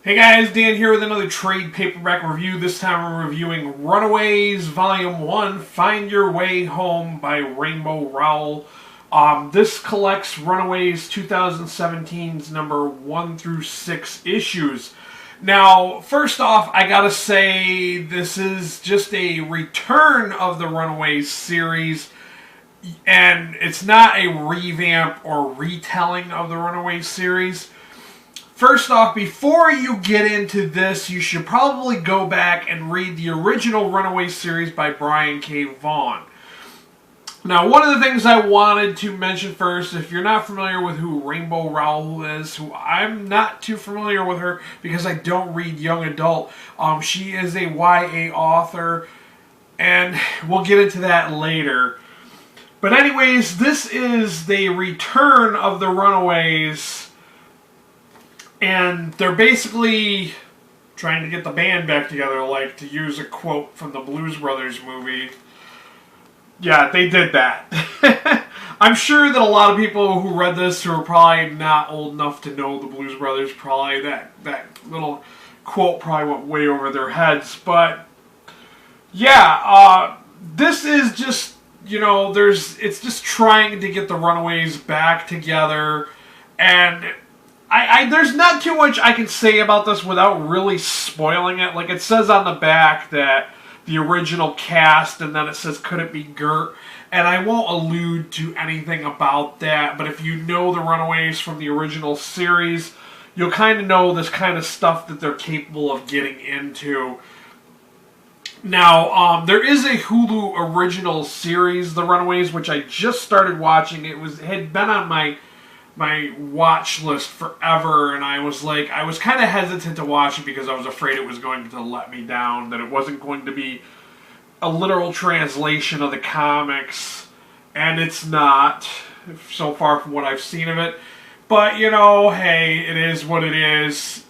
Hey guys, Dan here with another trade paperback review. This time we're reviewing Runaways Volume 1, Find Your Way Home by Rowell. This collects Runaways 2017's number 1 through 6 issues. Now, first off, I gotta say this is just a return of the Runaways series, and it's not a revamp or retelling of the Runaways series. First off, before you get into this, you should probably go back and read the original Runaways series by Brian K. Vaughan. Now, one of the things I wanted to mention first, if you're not familiar with who Rowell is, who I'm not too familiar with her because I don't read young adult. She is a YA author, and we'll get into that later. But anyways, this is the return of the Runaways. And they're basically trying to get the band back together, like, to use a quote from the Blues Brothers movie. Yeah, they did that. I'm sure that a lot of people who read this who are probably not old enough to know the Blues Brothers, probably that little quote probably went way over their heads. But, yeah, this is just, it's just trying to get the Runaways back together. And there's not too much I can say about this without really spoiling it. Like, it says on the back that the original cast, and then it says, could it be Gert? And I won't allude to anything about that, but if you know the Runaways from the original series, you'll kind of know this kind of stuff that they're capable of getting into. Now, there is a Hulu original series, The Runaways, which I just started watching. It had been on my watch list forever, and I was kind of hesitant to watch it because I was afraid it was going to let me down, that it wasn't going to be a literal translation of the comics, and it's not, so far from what I've seen of it. But, hey, it is what it is.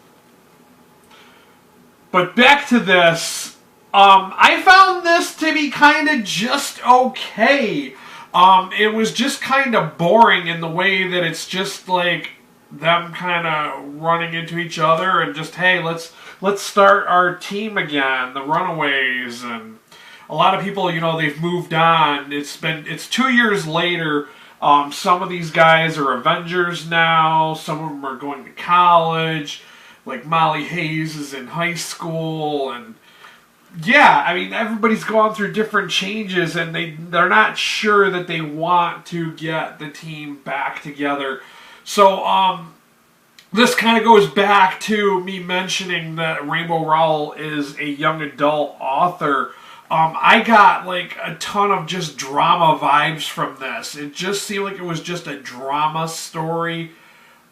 But back to this, I found this to be kind of just okay. It was just kind of boring in the way that it's just like them kind of running into each other and just, hey, let's start our team again, the Runaways. And a lot of people, they've moved on. It's 2 years later. Some of these guys are Avengers now. Some of them are going to college. Like Molly Hayes is in high school, and yeah, I mean, everybody's gone through different changes, and they're not sure that they want to get the team back together. So, this kind of goes back to me mentioning that Rowell is a young adult author. I got, like, a ton of just drama vibes from this. It just seemed like it was just a drama story.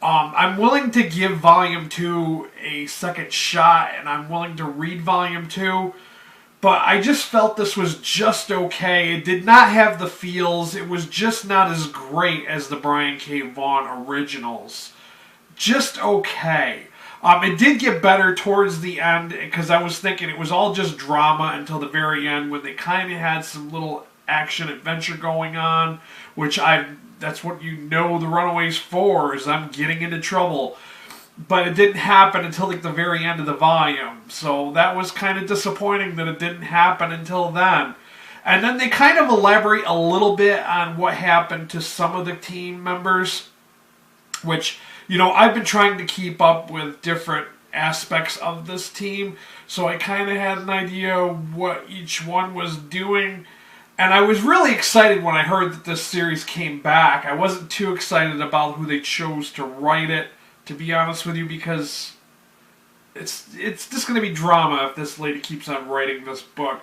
I'm willing to give Volume 2 a second shot, and I'm willing to read Volume 2. But I just felt this was just okay. It did not have the feels. It was just not as great as the Brian K. Vaughan originals. Just okay. It did get better towards the end, because I was thinking it was all just drama until the very end, when they kind of had some little action-adventure going on, which that's what the Runaways for, is I'm getting into trouble. But it didn't happen until like the very end of the volume. So that was kind of disappointing that it didn't happen until then. And then they kind of elaborate a little bit on what happened to some of the team members, which, I've been trying to keep up with different aspects of this team. So I kind of had an idea what each one was doing. And I was really excited when I heard that this series came back. I wasn't too excited about who they chose to write it, to be honest with you, because it's just going to be drama if this lady keeps on writing this book.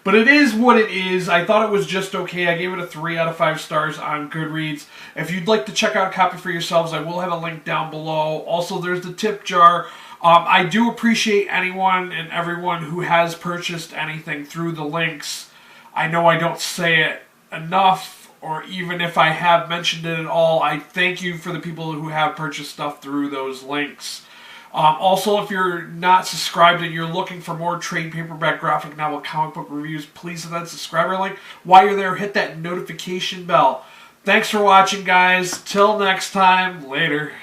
But it is what it is. I thought it was just okay. I gave it a 3 out of 5 stars on Goodreads. If you'd like to check out a copy for yourselves, I will have a link down below. Also, there's the tip jar. I do appreciate anyone and everyone who has purchased anything through the links. I know I don't say it enough, or even if I have mentioned it at all, I thank you for the people who have purchased stuff through those links. Also, if you're not subscribed and you're looking for more trade paperback graphic novel comic book reviews, please hit that subscriber link. While you're there, hit that notification bell. Thanks for watching, guys. Till next time, later.